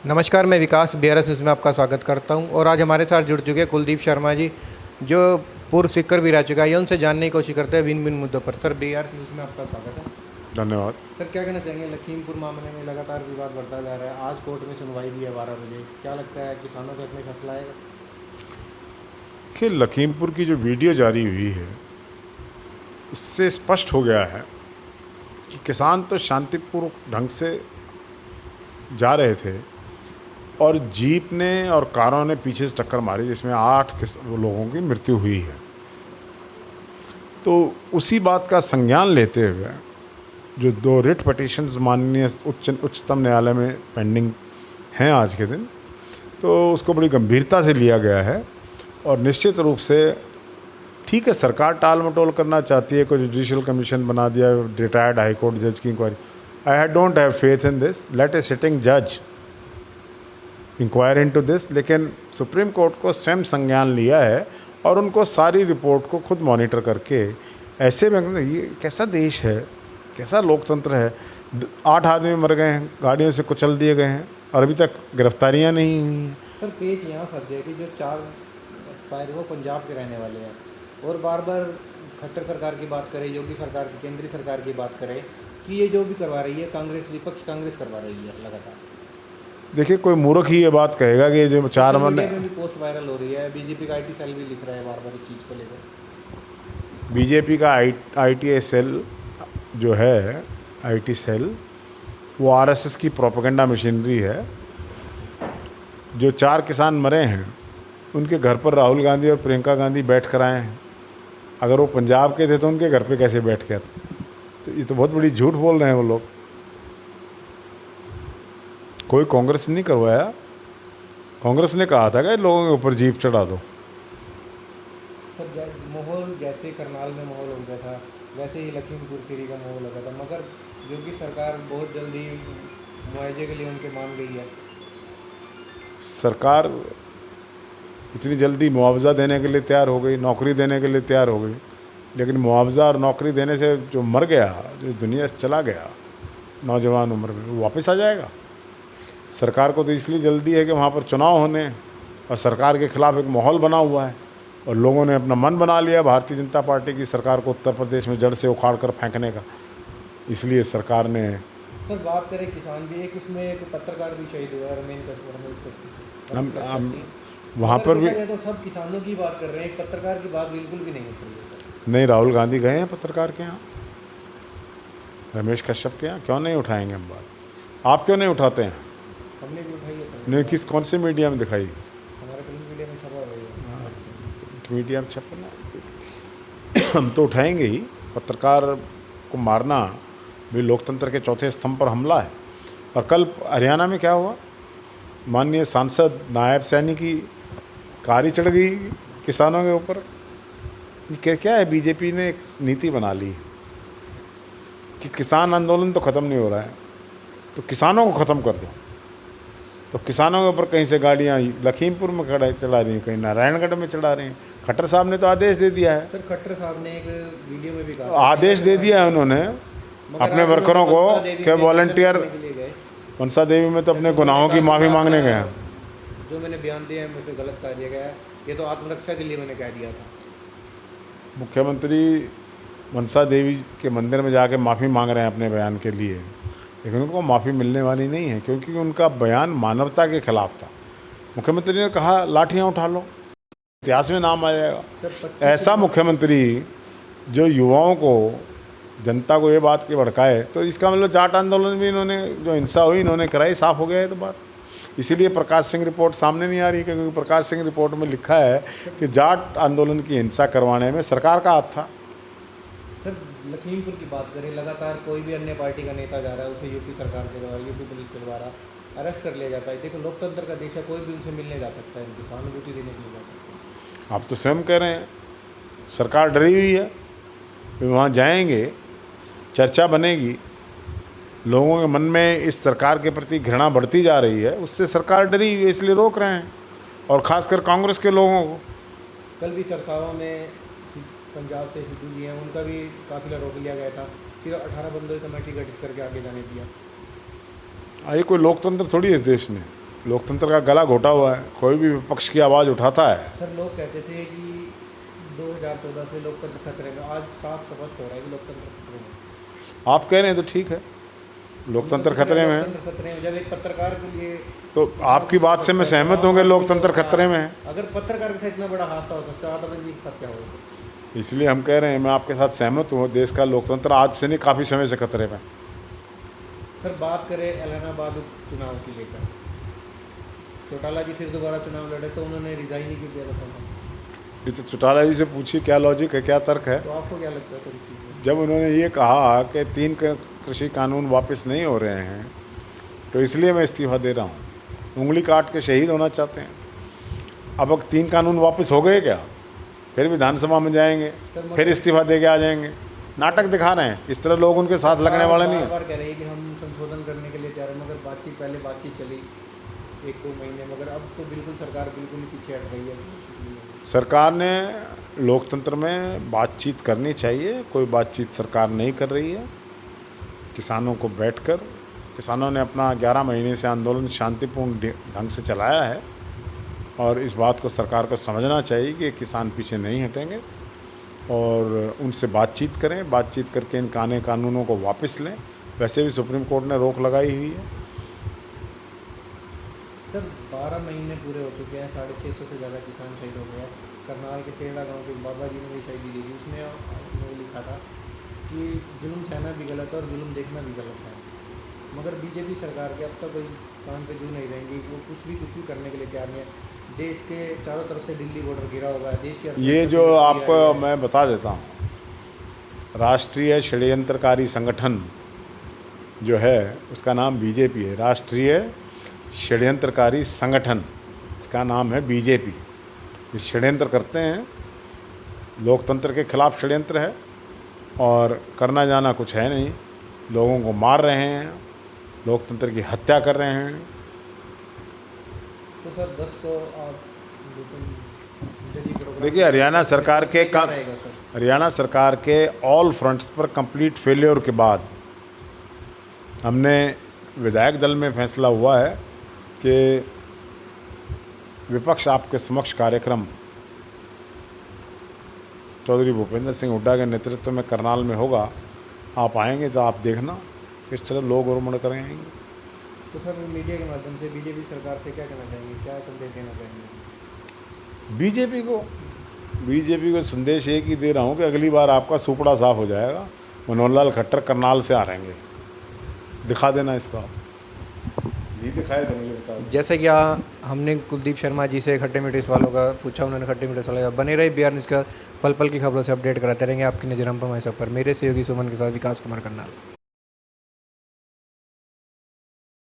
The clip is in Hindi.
नमस्कार, मैं विकास BRS न्यूज़ में आपका स्वागत करता हूं और आज हमारे साथ जुड़ चुके कुलदीप शर्मा जी, जो पूर्व स्पीकर भी रह चुका है। ये उनसे जानने की कोशिश करते हैं भिन्न भिन्न मुद्दों पर। सर, BRS न्यूज़ में आपका स्वागत है। धन्यवाद। सर, क्या कहना चाहेंगे? लखीमपुर मामले में लगातार विवाद बढ़ता जा रहा है। आज कोर्ट में सुनवाई भी है 12 बजे। क्या लगता है किसानों के हक में फैसला आएगा? देखिए, लखीमपुर की जो वीडियो जारी हुई है उससे स्पष्ट हो गया है कि किसान तो शांतिपूर्वक ढंग से जा रहे थे और जीप ने और कारों ने पीछे से टक्कर मारी, जिसमें 8 लोगों की मृत्यु हुई है। तो उसी बात का संज्ञान लेते हुए जो 2 रिट पिटीशंस माननीय उच्चतम न्यायालय में पेंडिंग हैं आज के दिन, तो उसको बड़ी गंभीरता से लिया गया है। और निश्चित रूप से ठीक है, सरकार टाल मटोल करना चाहती है, कोई जुडिशल कमीशन बना दिया रिटायर्ड हाई कोर्ट जज की inquiry. I don't have faith in this, let a sitting जज इंक्वायर इनटू दिस। लेकिन सुप्रीम कोर्ट को स्वयं संज्ञान लिया है और उनको सारी रिपोर्ट को खुद मॉनिटर करके, ऐसे में ये कैसा देश है, कैसा लोकतंत्र है। 8 आदमी मर गए हैं, गाड़ियों से कुचल दिए गए हैं और अभी तक गिरफ्तारियां नहीं हुई हैं। सर, पेच यहाँ फंस गया कि जो 4 एक्सपायर वो पंजाब के रहने वाले हैं और बार बार खट्टर सरकार की बात करें, योगी सरकार की, केंद्रीय सरकार की बात करें कि ये जो भी करवा रही है कांग्रेस, विपक्ष कांग्रेस करवा रही है लगातार। देखिए, कोई मूर्ख ही ये बात कहेगा कि जो 4 मरने। में भी पोस्ट वायरल हो रही है, बीजेपी का IT सेल भी लिख रहा है बार बार इस चीज़ को लेकर। बीजेपी का IT सेल जो है, IT सेल, वो RSS की प्रोपेगेंडा मशीनरी है। जो 4 किसान मरे हैं उनके घर पर राहुल गांधी और प्रियंका गांधी बैठ कर आए हैं। अगर वो पंजाब के थे तो उनके घर पे कैसे बैठ गए थे? तो ये तो बहुत बड़ी झूठ बोल रहे हैं वो लोग। कोई कांग्रेस ने नहीं करवाया। कांग्रेस ने कहा था कि लोगों के ऊपर जीप चढ़ा दो। सर, माहौल जैसे करनाल में माहौल हो गया था, वैसे ही लखीमपुर खीरी का माहौल लगा था, मगर योगी सरकार बहुत जल्दी मुआवजे के लिए उनके मान गई है। सरकार इतनी जल्दी मुआवजा देने के लिए तैयार हो गई, नौकरी देने के लिए तैयार हो गई, लेकिन मुआवजा और नौकरी देने से जो मर गया, जो दुनिया से चला गया नौजवान उम्र में, वो वापस आ जाएगा। सरकार को तो इसलिए जल्दी है कि वहाँ पर चुनाव होने और सरकार के खिलाफ एक माहौल बना हुआ है और लोगों ने अपना मन बना लिया भारतीय जनता पार्टी की सरकार को उत्तर प्रदेश में जड़ से उखाड़ कर फेंकने का। इसलिए सरकार ने। सर, बात करें किसान भी, एक उसमें एक पत्रकार भी शहीद हुआ, हम वहाँ पर भी तो सब किसानों की बात कर रहे हैं, एक पत्रकार की बात बिल्कुल भी नहीं उठ रही है। सर, नहीं, राहुल गांधी गए हैं पत्रकार के यहाँ, रमेश कश्यप के यहाँ, क्यों नहीं उठाएंगे हम बात? आप क्यों नहीं उठाते हैं? हमने भी उठाई है सर। नहीं, कौन से मीडिया में दिखाई? हमारे फिल्म मीडिया में छपा हुआ है। मीडिया में छपना। हम तो उठाएंगे ही। पत्रकार को मारना भी लोकतंत्र के चौथे स्तंभ पर हमला है। और कल हरियाणा में क्या हुआ? माननीय सांसद नायब सैनी की कार ही चढ़ गई किसानों के ऊपर। ये क्या है? बीजेपी ने एक नीति बना ली कि किसान आंदोलन तो ख़त्म नहीं हो रहा है, तो किसानों को ख़त्म कर दो। तो किसानों के ऊपर कहीं से गाड़ियाँ लखीमपुर में चढ़ा रही हैं, कहीं नारायणगढ़ में चढ़ा रही हैं। खट्टर साहब ने तो आदेश दे दिया है। सर, खट्टर साहब ने एक वीडियो में भी कहा, आदेश दे दिया है उन्होंने अपने वर्करों को कि वॉलंटियर। मनसा देवी में तो अपने गुनाहों की माफ़ी मांगने गए हैं। जो मैंने बयान दिया है मुझसे गलत कह दिया गया है, ये तो आत्मरक्षा के लिए मैंने कह दिया था। मुख्यमंत्री मनसा देवी के मंदिर में जाके माफ़ी मांग रहे हैं अपने बयान के लिए, लेकिन उनको माफ़ी मिलने वाली नहीं है, क्योंकि उनका बयान मानवता के खिलाफ था। मुख्यमंत्री ने कहा लाठियाँ उठा लो, इतिहास में नाम आ जाएगा। ऐसा मुख्यमंत्री जो युवाओं को, जनता को ये बात के भड़काए, तो इसका मतलब जाट आंदोलन भी इन्होंने, जो हिंसा हुई इन्होंने कराई, साफ हो गया है तो बात। इसीलिए प्रकाश सिंह रिपोर्ट सामने नहीं आ रही, क्योंकि प्रकाश सिंह रिपोर्ट में लिखा है कि जाट आंदोलन की हिंसा करवाने में सरकार का हाथ था। सर, लखीमपुर की बात करें, लगातार कोई भी अन्य पार्टी का नेता जा रहा है, उसे यूपी सरकार के द्वारा, यूपी पुलिस के द्वारा अरेस्ट कर लिया जाता है। देखो, लोकतंत्र का देश है, कोई भी उनसे मिलने जा सकता है, उनकी सहानुभूति देने के लिए जा सकता है। आप तो स्वयं कह रहे हैं सरकार डरी हुई है, वहाँ जाएंगे, चर्चा बनेगी, लोगों के मन में इस सरकार के प्रति घृणा बढ़ती जा रही है, उससे सरकार डरी हुई है, इसलिए रोक रहे हैं, और ख़ासकर कांग्रेस के लोगों को। कल भी सरसावा में पंजाब से सिद्धू जी हैं, उनका भी काफिला रोक लिया गया था, सिर्फ 18 बंदों की कमेटी गठित करके आगे जाने दिया। ये कोई लोकतंत्र थोड़ी है इस देश में। लोकतंत्र का गला घोटा हुआ है, कोई भी विपक्ष की आवाज़ उठाता है। सर लोग कहते थे कि 2014 से लोकतंत्र खतरे में, आज साफ स्पष्ट हो रहा है कि लोकतंत्र खतरे में। आप कह रहे हैं तो ठीक है, लोकतंत्र खतरे में है, लोकतंत्र खतरे में, जब एक पत्रकार के लिए तो आपकी बात से मैं सहमत होंगे, लोकतंत्र खतरे में है। अगर पत्रकार के साथ इतना बड़ा हादसा हो सकता है, आतंकवादी के साथ क्या हो सकता है? इसलिए हम कह रहे हैं, मैं आपके साथ सहमत हूँ, देश का लोकतंत्र आज से नहीं काफ़ी समय से खतरे में। सर बात करें इलाहाबाद उपचुनाव की लेकर, चौटाला जी फिर दोबारा चुनाव लड़े तो उन्होंने रिजाइन ही क्यों दिया था सर? ये तो चौटाला जी से पूछिए क्या लॉजिक है, क्या तर्क है। तो आपको क्या लगता है सर इस चीज़ में? जब उन्होंने ये कहा कि 3 कृषि कानून वापस नहीं हो रहे हैं तो इसलिए मैं इस्तीफा दे रहा हूँ, उंगली काट के शहीद होना चाहते हैं। अब 3 कानून वापस हो गए क्या? फिर विधानसभा में जाएंगे, फिर इस्तीफा दे के आ जाएंगे, नाटक दिखा रहे हैं। इस तरह लोग उनके साथ लगने वाले नहीं हैं। बार कह रही है कि हम संशोधन करने के लिए तैयार हैं, मगर पहले बातचीत चली 1-2 महीने, मगर अब तो बिल्कुल सरकार बिल्कुल ही पीछे हट रही है। इसलिए सरकार ने लोकतंत्र में बातचीत करनी चाहिए, कोई बातचीत सरकार नहीं कर रही है। किसानों को बैठकर, किसानों ने अपना 11 महीने से आंदोलन शांतिपूर्ण ढंग से चलाया है और इस बात को सरकार को समझना चाहिए कि किसान पीछे नहीं हटेंगे और उनसे बातचीत करें, बातचीत करके इन कानूनों को वापस लें। वैसे भी सुप्रीम कोर्ट ने रोक लगाई हुई है। सर 12 महीने पूरे हो चुके हैं, 650 से ज़्यादा किसान शहीद हो गया। करनाल के सेड़ा गांव के बाबा जी ने भी शहीदी दी थी, उसमें उन्होंने लिखा था कि जुल्म सहना भी गलत है और जुल्म देखना भी गलत है, मगर बीजेपी सरकार के अब तक कोई काम पे जू नहीं रहेंगी। वो कुछ भी करने के लिए तैयार नहीं है। देश के चारों तरफ से दिल्ली बॉर्डर घिरा हुआ है, देश के ये जो आपको मैं बता देता हूँ, राष्ट्रीय षड्यंत्रकारी संगठन जो है उसका नाम बीजेपी है। राष्ट्रीय षड्यंत्रकारी संगठन, इसका नाम है बीजेपी। ये षड्यंत्र करते हैं, लोकतंत्र के खिलाफ षड्यंत्र है और करना जाना कुछ है नहीं। लोगों को मार रहे हैं, लोकतंत्र की हत्या कर रहे हैं। तो सर 10 को आप देखिए, हरियाणा सरकार के ऑल फ्रंट्स पर कंप्लीट फेलियर के बाद हमने विधायक दल में फैसला हुआ है कि विपक्ष आपके समक्ष कार्यक्रम चौधरी भूपेंद्र सिंह हुड्डा के नेतृत्व में करनाल में होगा। आप आएंगे तो आप देखना किस तरह लोग उमड़ कर आएंगे। तो सर मीडिया के माध्यम से बीजेपी सरकार से क्या कहना चाहेंगे, क्या संदेश देना चाहेंगे? बीजेपी को संदेश एक ही दे रहा हूँ कि अगली बार आपका सुपड़ा साफ हो जाएगा। मनोहर लाल खट्टर करनाल से आ रहेंगे, दिखा देना इसको। आप नहीं दिखाए तो मुझे बता दें। जैसे कि हमने कुलदीप शर्मा जी से खट्टे मीठे सवालों का पूछा, उन्होंने खट्टे मीठे सवाल बने रहे बिहार न्यूज़ का पल पल की खबरों से अपडेट कराते रहेंगे। आपकी नज़र हम पर मेरे सहयोगी सुमन के साथ विकास कुमार करनाल।